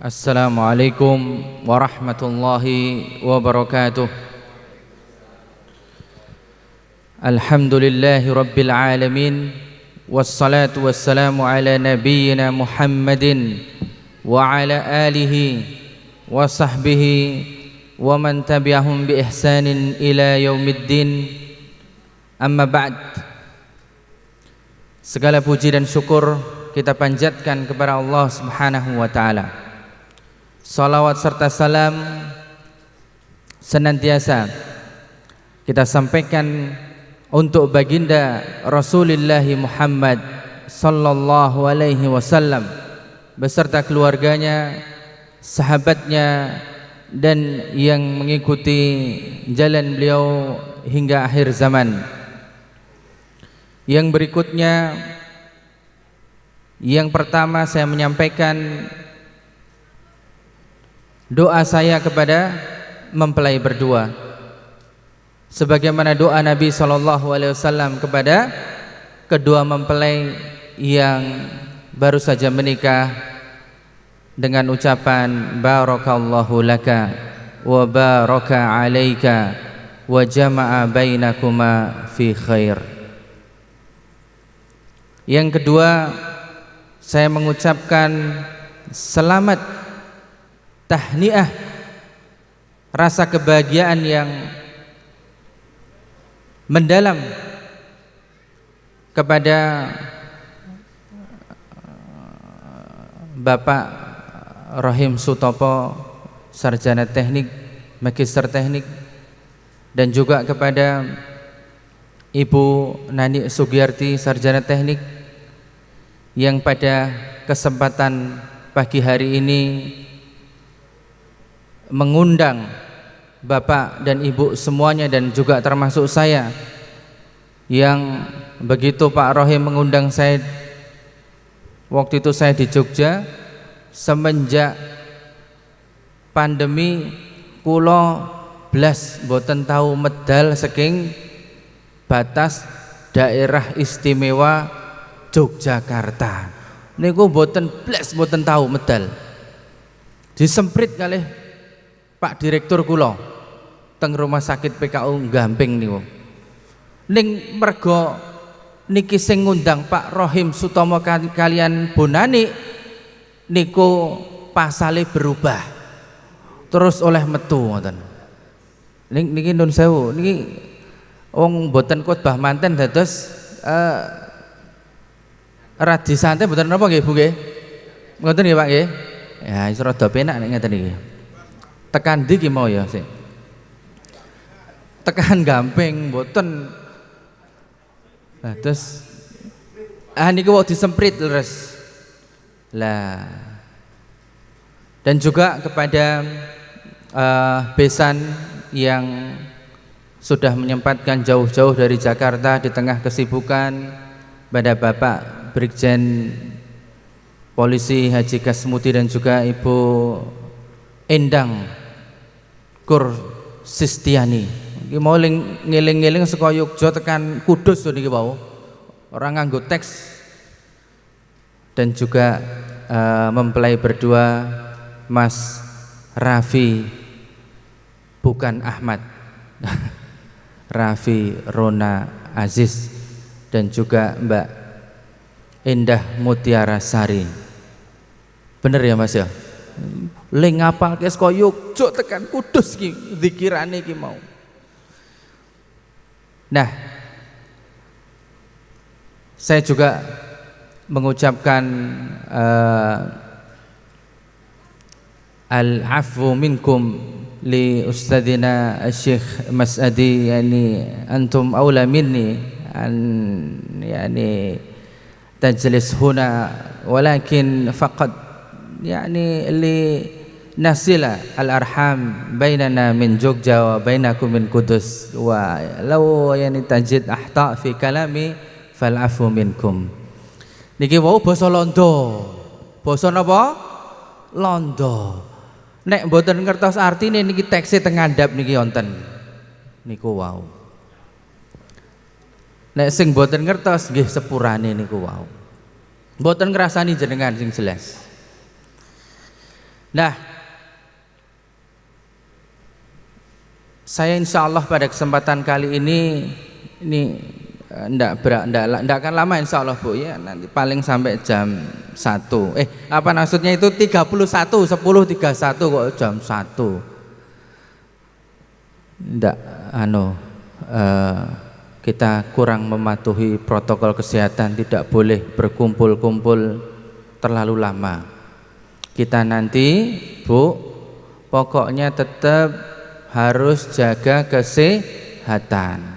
Assalamualaikum warahmatullahi wabarakatuh. Alhamdulillahi rabbil alamin. Wassalatu wassalamu ala nabiyyina Muhammadin wa ala alihi wa sahbihi wa man tabi'ahum bi ihsanin ila yaumiddin. Amma ba'd. Segala puji dan syukur kita panjatkan kepada Allah Subhanahu wa taala. Salawat serta salam senantiasa kita sampaikan untuk baginda Rasulullah Muhammad sallallahu alaihi wasallam beserta keluarganya, sahabatnya dan yang mengikuti jalan beliau hingga akhir zaman. Yang berikutnya, yang pertama saya menyampaikan doa saya kepada mempelai berdua, sebagaimana doa Nabi SAW kepada kedua mempelai yang baru saja menikah dengan ucapan barakallahu laka wa baraka alaika wa jama'a bainakuma fi khair. Yang kedua, saya mengucapkan selamat tahniah, rasa kebahagiaan yang mendalam kepada Bapak Rohim Sutopo, sarjana teknik, magister teknik, dan juga kepada Ibu Nani Sugiyarti, sarjana teknik, yang pada kesempatan pagi hari ini mengundang Bapak dan Ibu semuanya, dan juga termasuk saya yang begitu Pak Rohim mengundang saya waktu itu saya di Jogja. Semenjak pandemi kula blas boten tahu medal saking batas daerah istimewa Yogyakarta niku boten blas boten tahu medal. Disemprit kalih Pak Direktur kula teng rumah sakit PKU Gamping niku. Ning mergo niki sing ngundang Pak Rohim Sutomo kalian Bonani niku pasale berubah terus oleh metu ngoten. Niki nun sewu niki wong boten khotbah manten dados radi santai boten napa nggih Bu nggih? Ngoten nggih Pak nggih? Ya wis rada penak nek ngeten iki. Tekan ndi ki mau ya sik. Tekan Gamping mboten. Nah, terus niku wau disemprit leres. Lah. Dan juga kepada besan yang sudah menyempatkan jauh-jauh dari Jakarta di tengah kesibukan, pada Bapak Brigjen Polisi Haji Kasmuti dan juga Ibu Endang Kur Sistiani. Iki mau ngeling-ngeling saka Yogya tekan Kudus niki wau. Orang nganggo teks. Dan juga mempelai berdua Mas Raffi bukan Ahmad. Raffi Rona Aziz dan juga Mbak Endah Mutiara Sari. Bener ya Mas ya? Ling ngapal kes kok Yogya tekan Kudus ki zikirane ki mau. Nah, saya juga mengucapkan al-afwu minkum li ustadzina Syekh Mas'adi, yani antum aula minni an yani tajlis huna walakin faqad yani li nasila al-arham bainana min Jogja wa bainakum min Kudus, wa law yani tajid ahta fi kalami fal afu minkum. Niki wau basa Londo. Basa napa? Londo. Nek mboten ngertos artine niki tekse teng ngandhap niki wonten. Niku wau. Nek sing boten ngertos nggih sepurane niku wau. Boten ngrasani jenengan sing jelas. Nah, saya insya Allah pada kesempatan kali ini ndak akan lama insya Allah Bu ya, nanti paling sampai jam 1. Apa maksudnya itu 10:31 kok jam 1. Ndak kita kurang mematuhi protokol kesehatan, tidak boleh berkumpul-kumpul terlalu lama. Kita nanti Bu pokoknya tetap harus jaga kesehatan.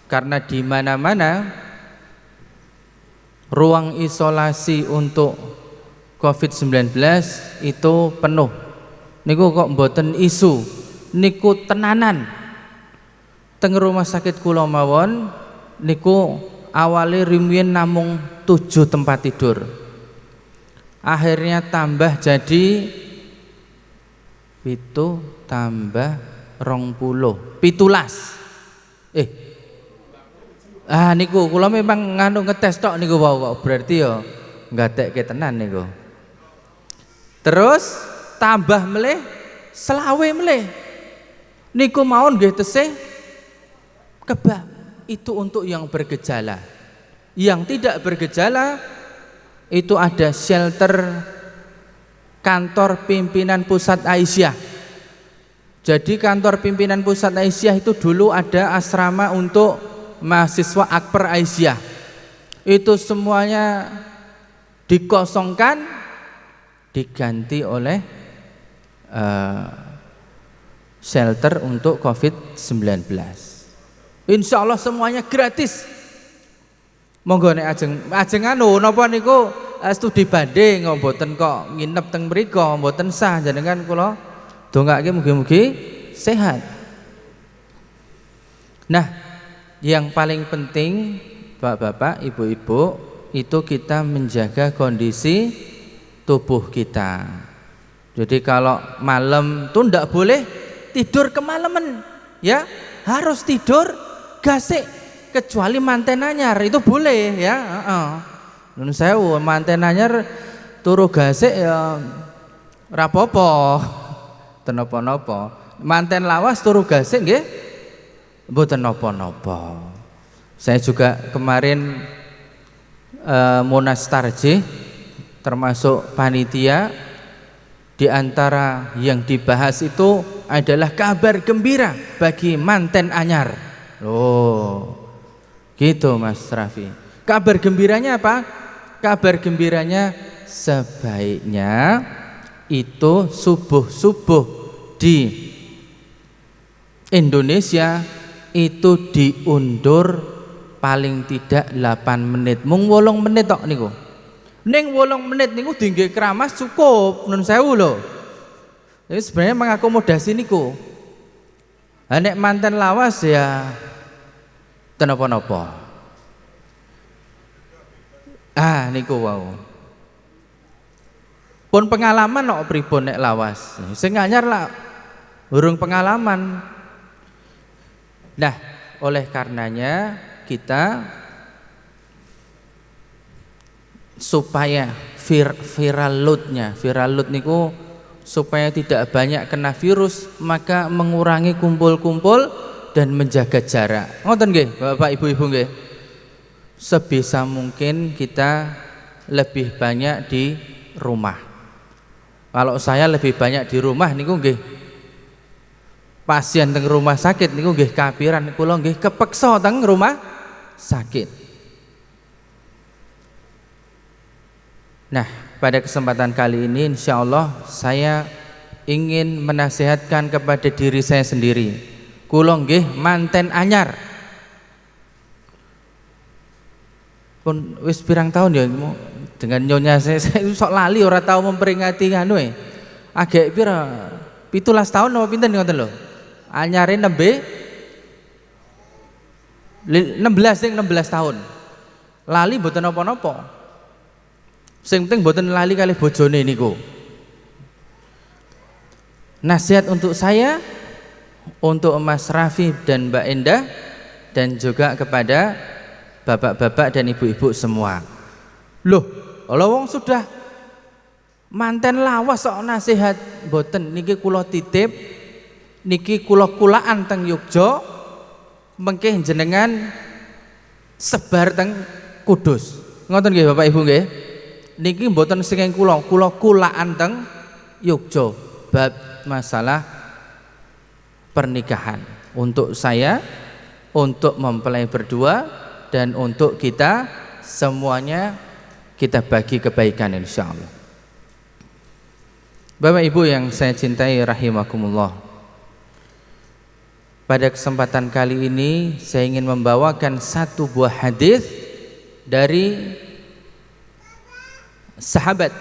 Karena di mana-mana ruang isolasi untuk COVID-19 itu penuh. Niku kok mboten isu, niku tenanan. Teng rumah sakit kula mawon niku awale riyen namung 7 tempat tidur. Akhirnya tambah jadi 7 tambah 20 17. Niku kula memang ngetes tok niku wau kok berarti ya nggatekke tenan niku. Terus tambah melih selawe melih. Niku mawon nggih tesih kebak itu untuk yang bergejala. Yang tidak bergejala itu ada shelter kantor pimpinan pusat Aisyah. Jadi kantor pimpinan pusat Aisyah itu dulu ada asrama untuk mahasiswa Akper Aisyah. Itu semuanya dikosongkan, diganti oleh shelter untuk COVID-19. Insya Allah semuanya gratis. Monggo nek ajeng napa niku studi banding mboten kok nginep teng mriku mboten sah, jenengan kula dongake mugi-mugi sehat. Nah, yang paling penting Bapak-bapak, Ibu-ibu itu kita menjaga kondisi tubuh kita. Jadi kalau malam tuh ndak boleh tidur kemalaman, ya harus tidur gasik kecuali manten anyar itu boleh ya. Nun sewu manten anyar turu gasik ya rapopo tenopo-nopo. Manten lawas turu gasik nggih mboten napa-napa. Saya juga kemarin Munas Tarjih termasuk panitia, di antara yang dibahas itu adalah kabar gembira bagi manten anyar. Loh, gitu Mas Raffi. Kabar gembiranya apa? Kabar gembiranya sebaiknya itu subuh-subuh di Indonesia itu diundur paling tidak 8 menit. Mung 8 menit tok niku. Ning 8 menit niku dingge keramas cukup, nun sewu lho. Jadi sebenarnya mengakomodasi niku. Nek manten lawas ya tenapa-napa. Niku wau. Pun pengalaman kok pripun nek lawas. Sing anyar lah urung pengalaman. Nah, oleh karenanya kita supaya viral load niku supaya tidak banyak kena virus, maka mengurangi kumpul-kumpul dan menjaga jarak. Ngoten nggih, Bapak Ibu-ibu nggih. Sebisa mungkin kita lebih banyak di rumah. Kalau saya lebih banyak di rumah niku nggih. Pasien teng rumah sakit niku nggih kapiran kula nggih kepeksa teng rumah sakit. Nah, pada kesempatan kali ini insya Allah saya ingin menasihatkan kepada diri saya sendiri. Kula nggih manten anyar. Pun wis pirang tahun ya dengan nyonya saya sok lali ora tahu memperingati anu agek pira 17 tahun apa pinten ngoten lho. Anyare nembe 16 tahun. Lali mboten napa-napa. Sing penting mboten lali kalih bojone niku. Nasihat untuk saya, untuk Mas Raffi dan Mbak Endah, dan juga kepada bapak-bapak dan ibu-ibu semua. Loh, kalau wong sudah manten lawas sok nasihat boten niki kula titip niki kula kulaan teng Yogya mengke jenengan sebar teng Kudus. Ngoten nggih Bapak Ibu nggih. Niki mboten sing kula kulaan teng Yogya bab masalah pernikahan untuk saya, untuk mempelai berdua dan untuk kita semuanya kita bagi kebaikan insyaallah. Bapak Ibu yang saya cintai rahimakumullah. Pada kesempatan kali ini saya ingin membawakan satu buah hadis dari sahabat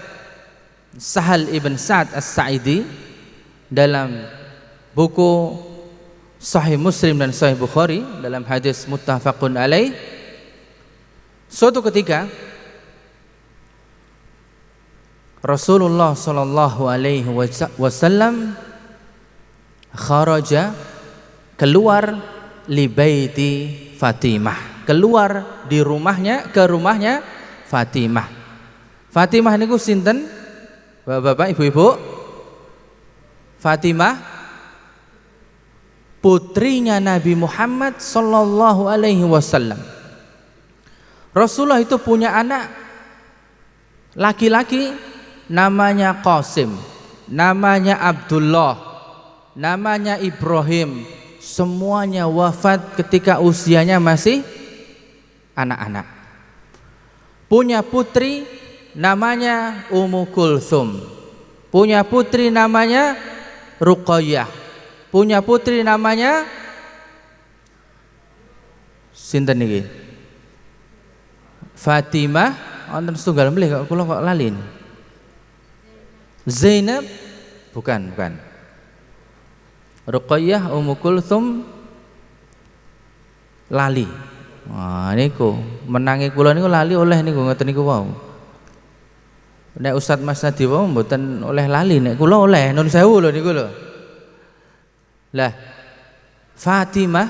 Sahal ibn Sa'ad As-Sa'idi dalam buku Sahih Muslim dan Sahih Bukhari dalam hadis muttafaqun alaih. Suatu ketika Rasulullah sallallahu alaihi wasallam kharaja keluar li baiti Fatimah, keluar di rumahnya ke rumahnya Fatimah. Fatimah niku sinten? Bapak-bapak, ibu-ibu. Fatimah putrinya Nabi Muhammad sallallahu alaihi wasallam. Rasulullah itu punya anak laki-laki namanya Qasim, namanya Abdullah, namanya Ibrahim. Semuanya wafat ketika usianya masih anak-anak. Punya putri namanya Ummu Kulsum, punya putri namanya Ruqayyah, punya putri namanya sinten niki? Fatimah, wonten setunggal melih kok kula kok lali. Zainab, bukan. Ruqayyah, Ummu Kulsum lali. Wah niku menangi kula niku lali oleh niku ngoten niku wau. Nek Ustaz Mas Nadi wau mboten oleh lali, nek kula oleh nun sewu lho niku lho. Lah Fatimah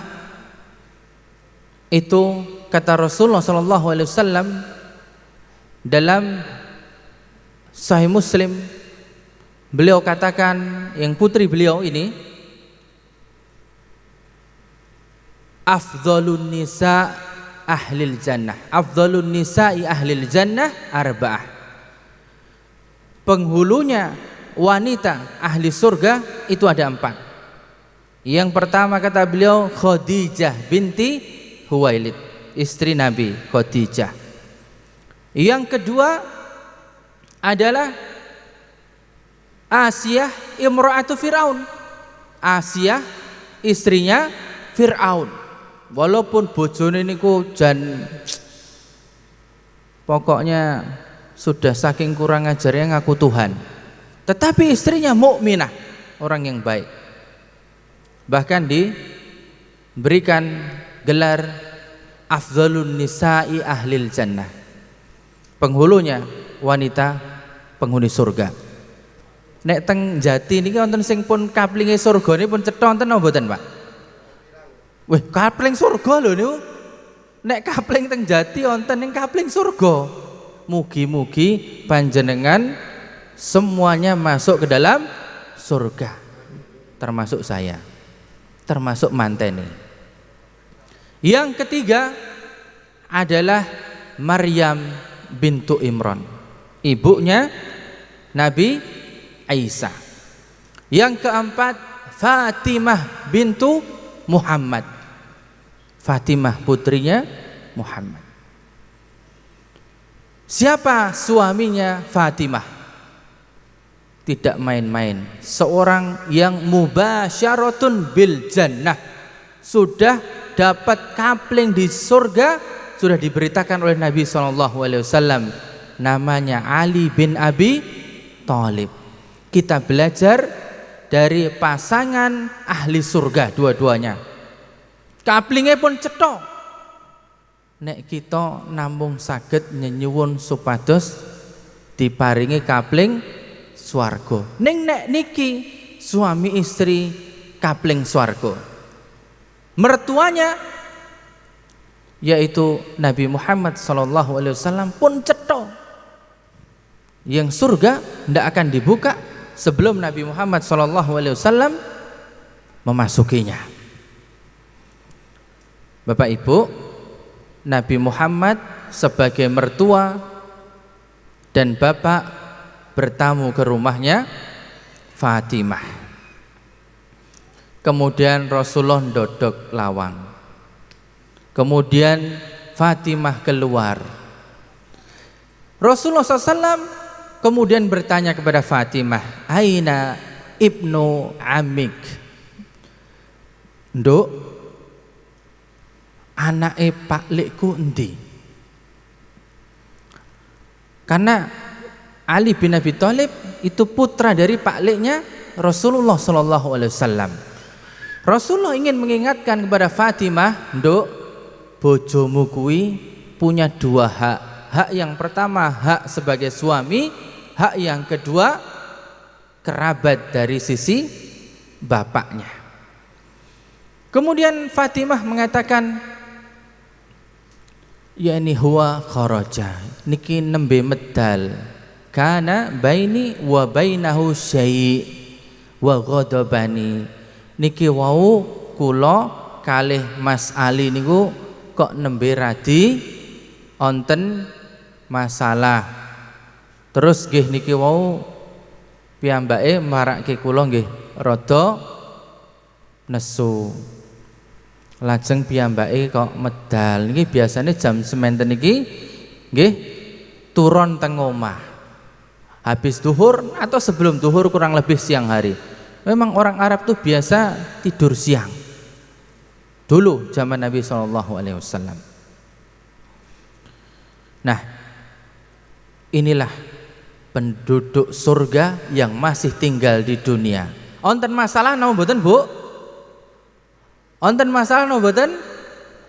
itu kata Rasulullah sallallahu alaihi wasallam dalam Sahih Muslim, beliau katakan yang putri beliau ini afdhalun nisa ahlil jannah, afdhalun nisa'i ahlil jannah arba'ah. Penghulunya wanita ahli surga itu ada 4. Yang pertama kata beliau Khadijah binti Huwailid, istri Nabi Khadijah. Yang kedua adalah Asiyah imra'atu Fir'aun, Asiyah istrinya Fir'aun. Walaupun bojone niku jan pokoknya sudah saking kurang ajarnya ngaku Tuhan, tetapi istrinya mukminah, orang yang baik. Bahkan diberikan gelar afdhalun nisa'i ahlil jannah, penghulunya wanita penghuni surga. Nek teng Jati niki wonten sing pun kaplinge surga niki pun cetha wonten napa mboten, Pak? Wih, kapling surga lho niku. Nek kapling teng Jati wonten ning kapling surga. Mugi-mugi panjenengan semuanya masuk ke dalam surga, termasuk saya, termasuk mantene. Yang ketiga adalah Maryam bintu Imran, ibunya Nabi Isa. Yang keempat Fatimah bintu Muhammad, Fatimah putrinya Muhammad. Siapa suaminya Fatimah? Tidak main-main, seorang yang mubasyaratun bil jannah, sudah dapat kapling di surga, sudah diberitakan oleh Nabi SAW. Namanya Ali bin Abi Thalib. Kita belajar dari pasangan ahli surga dua-duanya. Kaplingnya pun cetok. Nek kita namung saged nyenyuwun supados diparingi kapling swarga. Ning nek niki suami istri kapling swarga. Mertuanya yaitu Nabi Muhammad SAW pun cetha. Yang surga tidak akan dibuka sebelum Nabi Muhammad SAW memasukinya. Bapak Ibu, Nabi Muhammad sebagai mertua dan bapak bertamu ke rumahnya Fatimah. Kemudian Rasulullah dodok lawang. Kemudian Fatimah keluar. Rasulullah SAW kemudian bertanya kepada Fatimah, "Aina ibnu amik?" Nduk, anake paklikku endi? Karena Ali bin Abi Thalib itu putra dari pakliknya Rasulullah SAW. Rasulullah ingin mengingatkan kepada Fatimah, "Nduk, bojomu kuwi punya dua hak. Hak yang pertama hak sebagai suami, hak yang kedua kerabat dari sisi bapaknya." Kemudian Fatimah mengatakan, "Yani huwa kharaja." Niki nembe medal. Kana baini wa bainahu syai' wa ghadabani. Niki wau kula kalih Mas Ali niku kok nembe radi onten masalah. Terus nggih niki wau piyambake marake kula nggih rada nesu. Lajeng piyambake kok medal. Niki biasanya jam sementen niki nggih turun teng omah. Habis duhur atau sebelum duhur kurang lebih siang hari. Memang orang Arab tuh biasa tidur siang. Dulu zaman Nabi SAW. Nah, inilah penduduk surga yang masih tinggal di dunia. Onten masalah napa mboten, Bu? Onten masalah napa mboten?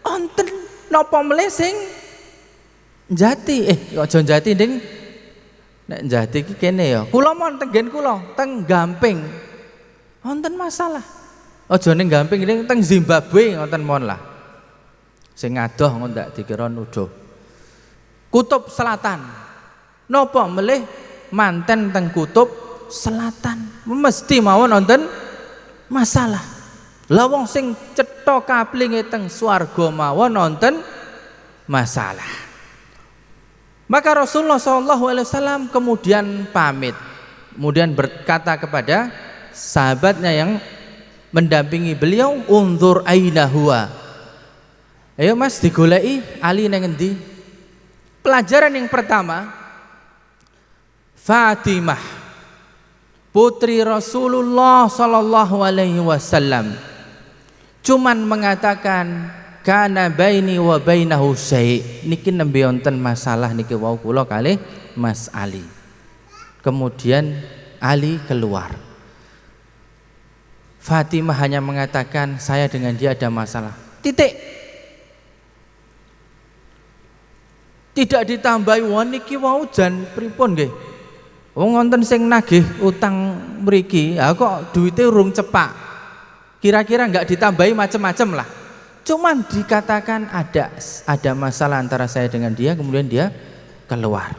Onten napa melesing jati aja jati ning nek jati iki kene ya. Kula mon tenggen kula teng Gamping. Wonten masalah. Aja ning Gamping ning teng Zimbabwe ngoten mon lah. Sing adoh ngono ndak dikira nuduh. Kutub Selatan. Napa melih manten teng Kutub Selatan? Mesti mawon wonten masalah. Lah wong sing cetha kaplinge teng swarga mawon wonten masalah. Maka Rasulullah SAW kemudian pamit, kemudian berkata kepada sahabatnya yang mendampingi beliau, "Unzur aina huwa." Ayo Mas digoleki Ali nang endi? Pelajaran yang pertama, Fatimah putri Rasulullah SAW cuman mengatakan, "Kana baini wa bainahu syai'." Niki nembe wonten masalah niki wau kula kalih Mas Ali. Kemudian Ali keluar. Fatimah hanya mengatakan, "Saya dengan dia ada masalah." Titik. Tidak ditambahi, "Wah niki wau jan pripun nggih? Wong wonten sing nagih utang mriki, ha kok duwite urung cepak." Kira-kira enggak ditambahi macam-macam lah. Cuman dikatakan ada masalah antara saya dengan dia, kemudian dia keluar.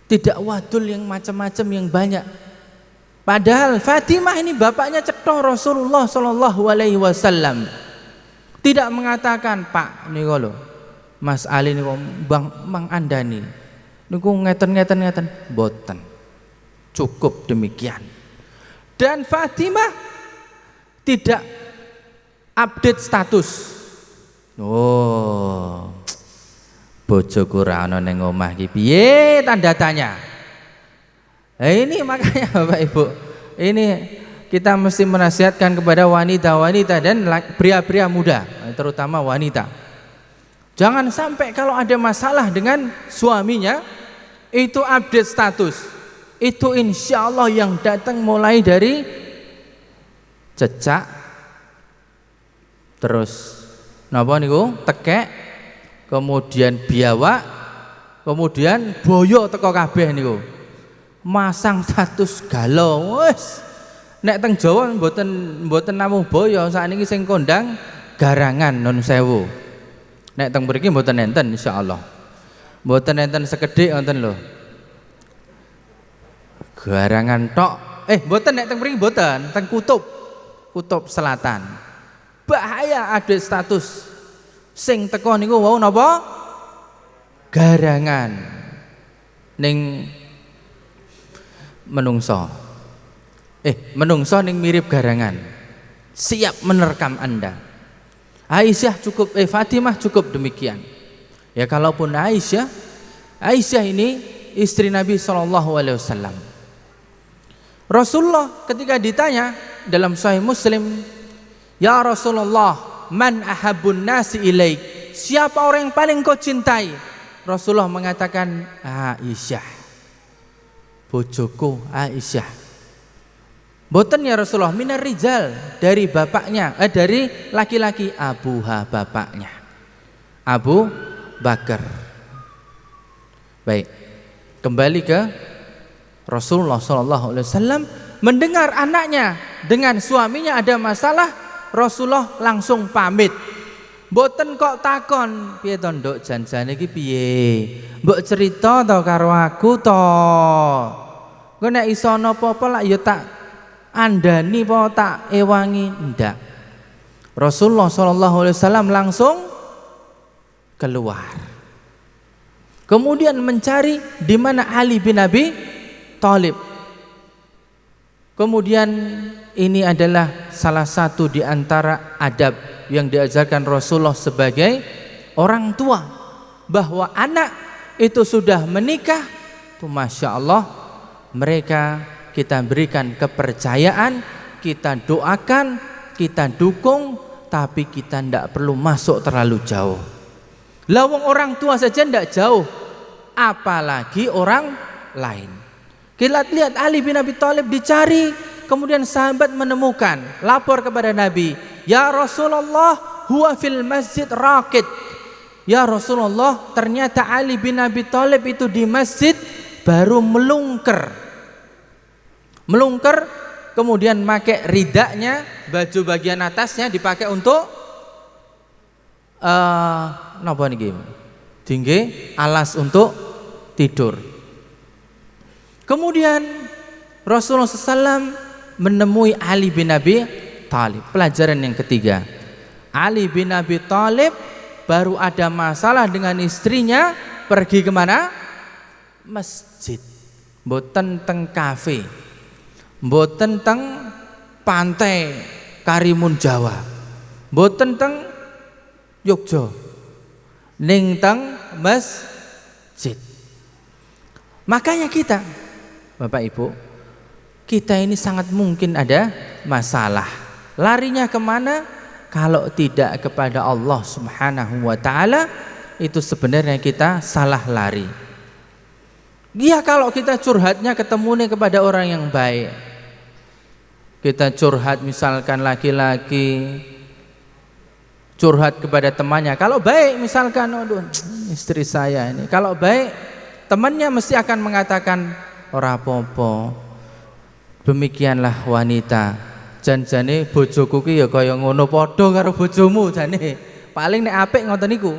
Tidak wadul yang macam-macam yang banyak. Padahal Fatimah ini bapaknya cetha Rasulullah SAW. Tidak mengatakan, "Pak niku lho, Mas Ali niku Mang Andani niku ngeten-ngeten." Boten. Cukup demikian. Dan Fatimah tidak update status. Oh, bojoku ora ana ning omah iki piye tanda tanya. Ini makanya Bapak Ibu, ini kita mesti menasihatkan kepada wanita-wanita dan pria-pria muda, terutama wanita. Jangan sampai kalau ada masalah dengan suaminya itu update status. Itu insya Allah yang datang mulai dari cecak, terus napa niku tekek, kemudian biawak, kemudian boyo teko kabeh niku. Masang status galau. Wes nek teng Jawa mboten namung boyo, sakniki sing kondang garangan nun sewu. Nek teng mriki mboten enten insyaallah. Mboten enten sekedhik wonten lho. Garangan tok. Mboten nek teng mriki mboten, teng kutub selatan. Bahaya ada status sing teko niku wau napa? Garangan ning menungso. Menungso ning mirip garangan. Siap menerkam Anda. Aisyah cukup Fatimah cukup demikian. Ya kalaupun Aisyah ini istri Nabi SAW. Rasulullah ketika ditanya dalam Sahih Muslim, ya Rasulullah, man ahabbun nasi ilaik? Siapa orang yang paling kau cintai? Rasulullah mengatakan Aisyah, bojoku Aisyah. Boten ya Rasulullah, minar rijal, dari bapaknya, dari laki-laki, abuha, bapaknya, Abu Bakar. Baik, kembali ke Rasulullah SAW. Mendengar anaknya dengan suaminya ada masalah, Rasulullah langsung pamit. Boten kok takon, piye to nduk janjane iki piye? Mbok cerita to karo aku to. Engko nek iso napa-apa lak ya tak andani apa tak ewangi. Ndak. Rasulullah SAW langsung keluar. Kemudian mencari di mana Ali bin Abi Thalib. Kemudian ini adalah salah satu di antara adab yang diajarkan Rasulullah sebagai orang tua, bahwa anak itu sudah menikah, tuh Masya Allah, mereka kita berikan kepercayaan, kita doakan, kita dukung, tapi kita tidak perlu masuk terlalu jauh. Lawang orang tua saja tidak jauh, apalagi orang lain. Kita lihat Ali bin Abi Thalib dicari, kemudian sahabat menemukan, lapor kepada Nabi, ya Rasulullah, huwa fil masjid raqid. Ya Rasulullah, ternyata Ali bin Abi Thalib itu di masjid baru melungker, kemudian pakai ridaknya, baju bagian atasnya dipakai untuk napa niki? Tinggi alas untuk tidur. Kemudian Rasulullah SAW menemui Ali bin Abi Thalib. Pelajaran yang ketiga, Ali bin Abi Thalib baru ada masalah dengan istrinya, pergi kemana? Masjid. Mboten teng kafe, mboten teng pantai Karimun Jawa, mboten teng Yogyo, ning teng masjid. Makanya kita, Bapak Ibu, kita ini sangat mungkin ada masalah. Larinya kemana? Kalau tidak kepada Allah Subhanahu wa ta'ala, itu sebenarnya kita salah lari. Ya kalau kita curhatnya ketemu nih kepada orang yang baik, kita curhat misalkan laki-laki curhat kepada temannya, kalau baik misalkan, aduh istri saya ini, kalau baik temannya mesti akan mengatakan ora apa-apa, demikianlah wanita, janjane bojoku ki ya kaya ngono padha karo bojomu jane, paling nek apik ngoten niku,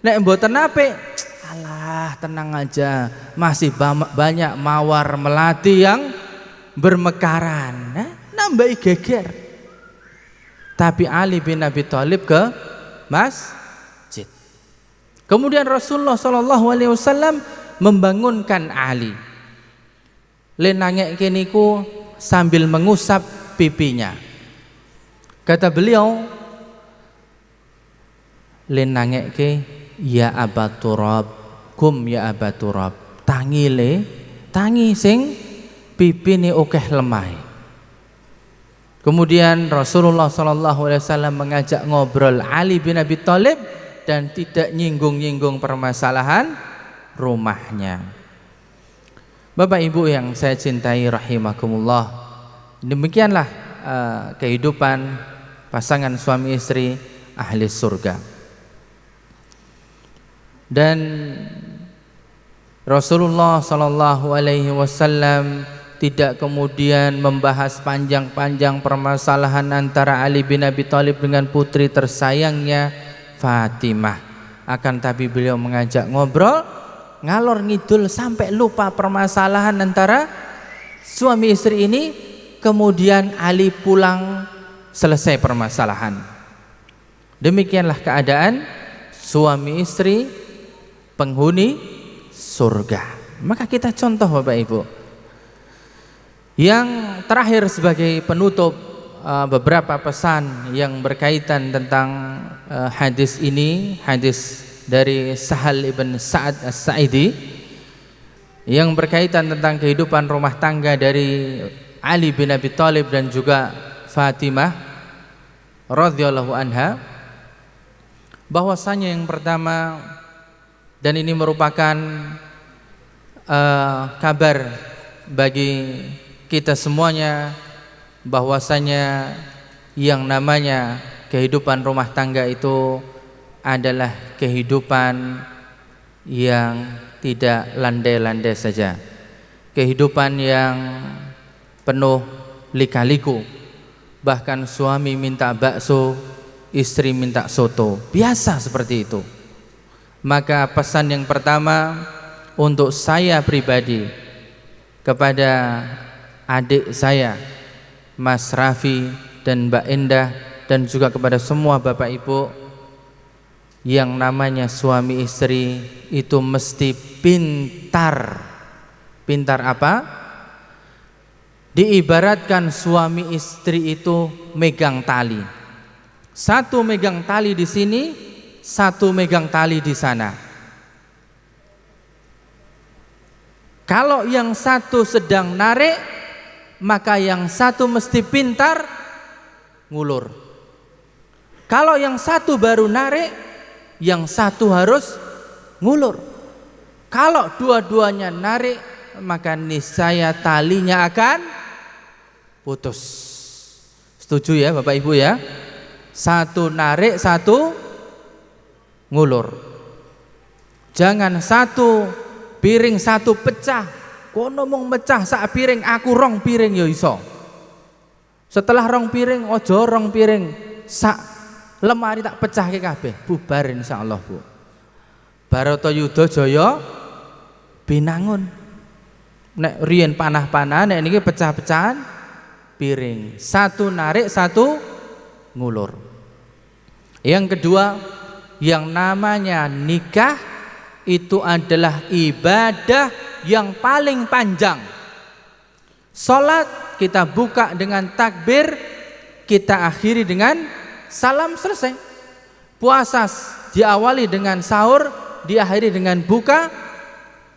nek mboten apik alah tenang aja, masih banyak mawar melati yang bermekaran, nambahi geger. Tapi Ali bin Abi Thalib ke masjid. Kemudian Rasulullah SAW membangunkan Ali. Lenangek keniku sambil mengusap pipinya. Kata beliau, lenangek ke ya Aba Turab, kum ya Aba Turab, tangi sing pipine akeh lemah. Kemudian Rasulullah SAW mengajak ngobrol Ali bin Abi Thalib dan tidak nyinggung-nyinggung permasalahan rumahnya. Bapak Ibu yang saya cintai rahimakumullah, demikianlah kehidupan pasangan suami istri ahli surga. Dan Rasulullah SAW tidak kemudian membahas panjang-panjang permasalahan antara Ali bin Abi Thalib dengan putri tersayangnya Fatimah. Akan tapi beliau mengajak ngobrol, ngalor ngidul sampai lupa permasalahan antara suami istri ini. Kemudian Ali pulang, selesai permasalahan. Demikianlah keadaan suami istri penghuni surga. Maka kita contoh Bapak Ibu. Yang terakhir sebagai penutup, beberapa pesan yang berkaitan tentang hadis ini, hadis dari Sahal ibn Sa'ad as-Sa'idi yang berkaitan tentang kehidupan rumah tangga dari Ali bin Abi Thalib dan juga Fatimah radhiyallahu anha, bahwasanya yang pertama, dan ini merupakan kabar bagi kita semuanya, bahwasanya yang namanya kehidupan rumah tangga itu adalah kehidupan yang tidak landai-landai saja, kehidupan yang penuh lika-liku. Bahkan suami minta bakso, istri minta soto, biasa seperti itu. Maka pesan yang pertama untuk saya pribadi kepada adik saya Mas Raffi dan Mbak Endah, dan juga kepada semua Bapak Ibu, yang namanya suami istri itu mesti pintar. Pintar apa? Diibaratkan suami istri itu megang tali. Satu megang tali di sini, satu megang tali di sana. Kalau yang satu sedang narik, maka yang satu mesti pintar ngulur. Kalau yang satu baru narik, yang satu harus ngulur. Kalau dua-duanya narik, maka niscaya talinya akan putus. Setuju ya Bapak Ibu ya? Satu narik, satu ngulur. Jangan satu piring satu pecah, kono mung mecah sak piring, aku rong piring ya iso. Setelah rong piring, ojo rong piring, sak lemari tak pecah ke kabeh, bubar insyaallah Bu. Baratayuda Jaya Binangun. Nek riyen panah-panah, nek niki pecah-pecahan piring. Satu narik, satu ngulur. Yang kedua, yang namanya nikah itu adalah ibadah yang paling panjang. Salat kita buka dengan takbir, kita akhiri dengan salam, selesai. Puasa diawali dengan sahur, diakhiri dengan buka,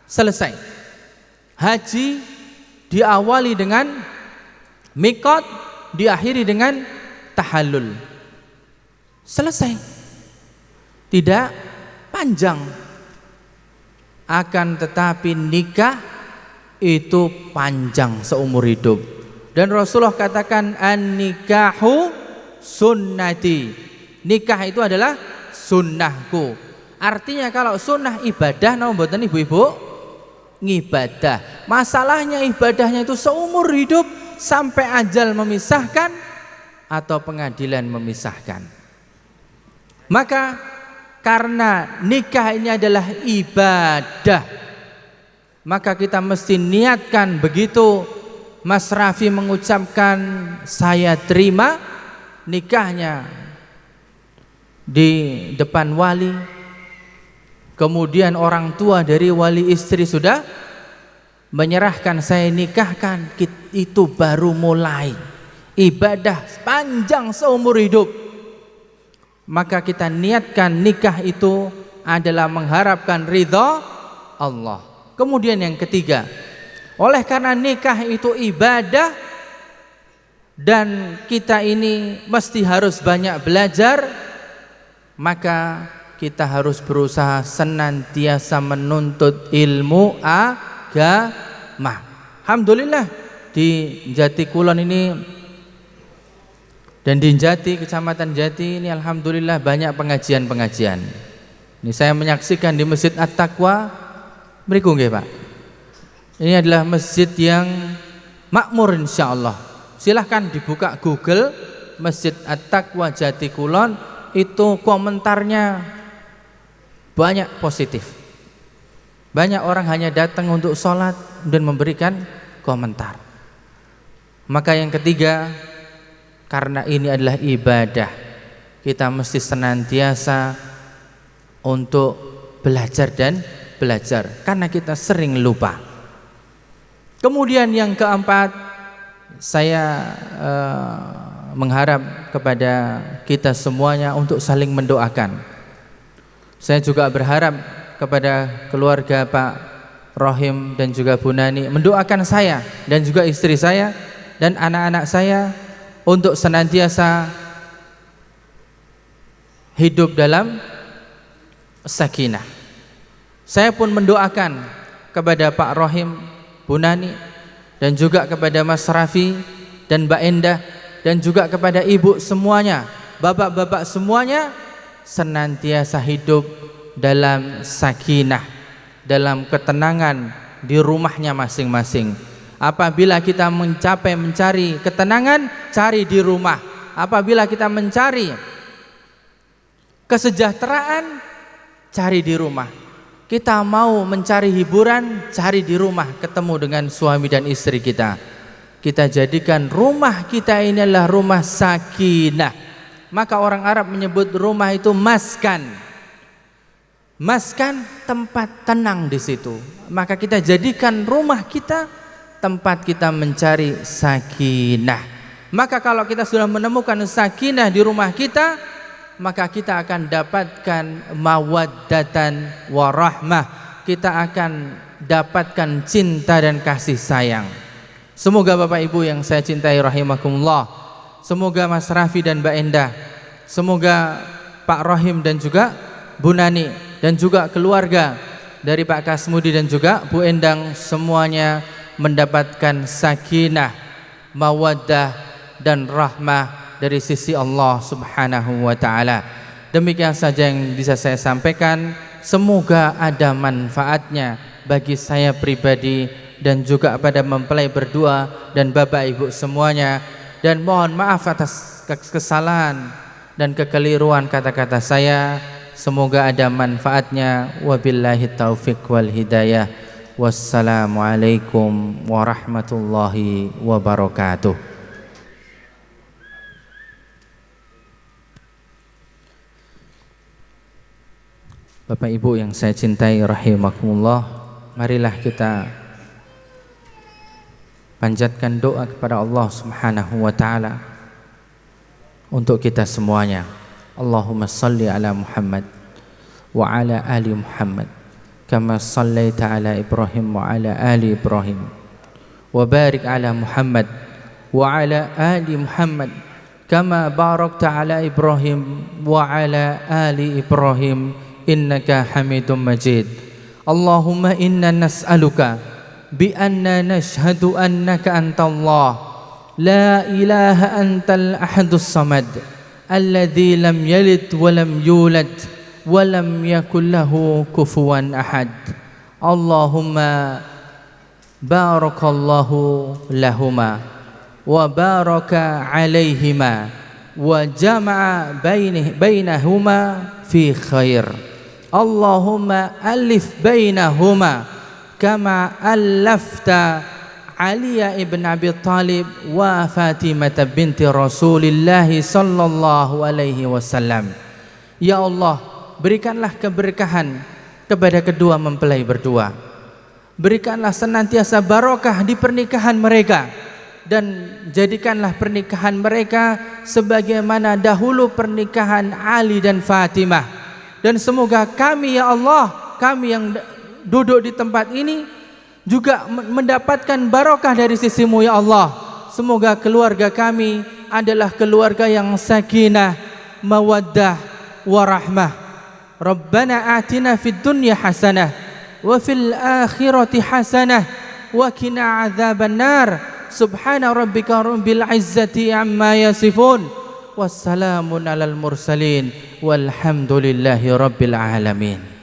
selesai. Haji diawali dengan mikot, diakhiri dengan tahallul, selesai. Tidak panjang. Akan tetapi nikah itu panjang seumur hidup. Dan Rasulullah katakan an-nikahu sunnati. Nikah itu adalah sunnahku. Artinya kalau sunnah ibadah, napa mboten ibu-ibu? Ngibadah. Masalahnya ibadahnya itu seumur hidup sampai ajal memisahkan atau pengadilan memisahkan. Maka karena nikah ini adalah ibadah, maka kita mesti niatkan begitu Mas Raffi mengucapkan saya terima nikahnya di depan wali, kemudian orang tua dari wali istri sudah menyerahkan saya nikahkan, itu baru mulai ibadah panjang seumur hidup. Maka kita niatkan nikah itu adalah mengharapkan ridha Allah. Kemudian yang ketiga, oleh karena nikah itu ibadah dan kita ini mesti harus banyak belajar, maka kita harus berusaha senantiasa menuntut ilmu agama. Alhamdulillah di Jati Kulon ini dan di Jati, Kecamatan Jati ini alhamdulillah banyak pengajian-pengajian. Ini saya menyaksikan di Masjid At-Taqwa. Mriku nggih Pak. Ini adalah masjid yang makmur insyaallah. Silahkan dibuka Google Masjid At-Taqwa Jati Kulon, itu komentarnya banyak positif. Banyak orang hanya datang untuk sholat dan memberikan komentar. Maka yang ketiga, karena ini adalah ibadah, kita mesti senantiasa untuk belajar dan belajar, karena kita sering lupa. Kemudian yang keempat, saya mengharap kepada kita semuanya untuk saling mendoakan. Saya juga berharap kepada keluarga Pak Rohim dan juga Bu Nani mendoakan saya dan juga istri saya dan anak-anak saya untuk senantiasa hidup dalam sakinah. Saya pun mendoakan kepada Pak Rohim, Bu Nani, dan juga kepada Mas Rafi dan Mbak Endah, dan juga kepada ibu semuanya, bapak-bapak semuanya, senantiasa hidup dalam sakinah, dalam ketenangan di rumahnya masing-masing. Apabila kita mencari ketenangan, cari di rumah. Apabila kita mencari kesejahteraan, cari di rumah. Kita mau mencari hiburan, cari di rumah, ketemu dengan suami dan istri kita. Kita jadikan rumah kita ini adalah rumah sakinah. Maka orang Arab menyebut rumah itu maskan. Maskan, tempat tenang di situ. Maka kita jadikan rumah kita tempat kita mencari sakinah. Maka kalau kita sudah menemukan sakinah di rumah kita, maka kita akan dapatkan mawaddatan warahmah. Kita akan dapatkan cinta dan kasih sayang. Semoga Bapak Ibu yang saya cintai rahimakumullah, semoga Mas Rafi dan Mbak Endah, semoga Pak Rohim dan juga Bu Nani, dan juga keluarga dari Pak Kasmudi dan juga Bu Endang, semuanya mendapatkan sakinah, mawaddah dan rahmah dari sisi Allah Subhanahu wa ta'ala. Demikian saja yang bisa saya sampaikan. Semoga ada manfaatnya bagi saya pribadi dan juga pada mempelai berdua dan Bapak Ibu semuanya. Dan mohon maaf atas kesalahan dan kekeliruan kata-kata saya. Semoga ada manfaatnya. Wabillahi taufiq wal hidayah. Wassalamualaikum warahmatullahi wabarakatuh. Bapak Ibu yang saya cintai rahimakumullah, marilah kita panjatkan doa kepada Allah Subhanahu wa ta'ala untuk kita semuanya. Allahumma salli ala Muhammad wa ala ali Muhammad kama sallaita ala Ibrahim wa ala ali Ibrahim, wa barik ala Muhammad wa ala ali Muhammad kama barakta ala Ibrahim wa ala ali Ibrahim innaka Hamidum Majid. Allahumma inna nas'aluka bi anna nashhadu annaka antallah la ilaha antal ahadus samad alladzi lam yalid wa lam yulad wa lam yakul lahu kufuwan ahad. Allahumma barakallahu lahuma wa baraka alaihima wa jama'a bainahuma fi khair. Allahumma alif bainahuma kama allafta Ali ibn Abi Talib wa Fatimah binti Rasulillah sallallahu alaihi wasallam. Ya Allah, berikanlah keberkahan kepada kedua mempelai berdua. Berikanlah senantiasa barokah di pernikahan mereka, dan jadikanlah pernikahan mereka sebagaimana dahulu pernikahan Ali dan Fatimah. Dan semoga kami, ya Allah, kami yang duduk di tempat ini juga mendapatkan barokah dari sisimu, ya Allah. Semoga keluarga kami adalah keluarga yang sakinah, mawaddah, warahmah. Rabbana atina fid dunya hasanah wa fil akhirati hasanah wa qina adzaban nar. Subhana rabbika rabbil izzati amma yasifun. Wassalamun alal mursalin walhamdulillahi rabbil alamin.